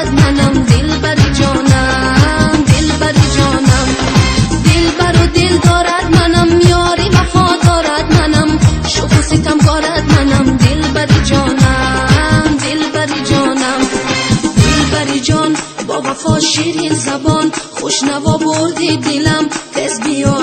دارد منم، دلبری جانم، دلبری جانم. دلبر و دل دارد منم، یاری وفا دارد منم، شوق و ستم دارد منم، دلبری جانم، دلبری جانم. دلبری جان با وفا شیرین زبان، خوشنوا بردی دلم، تز بیا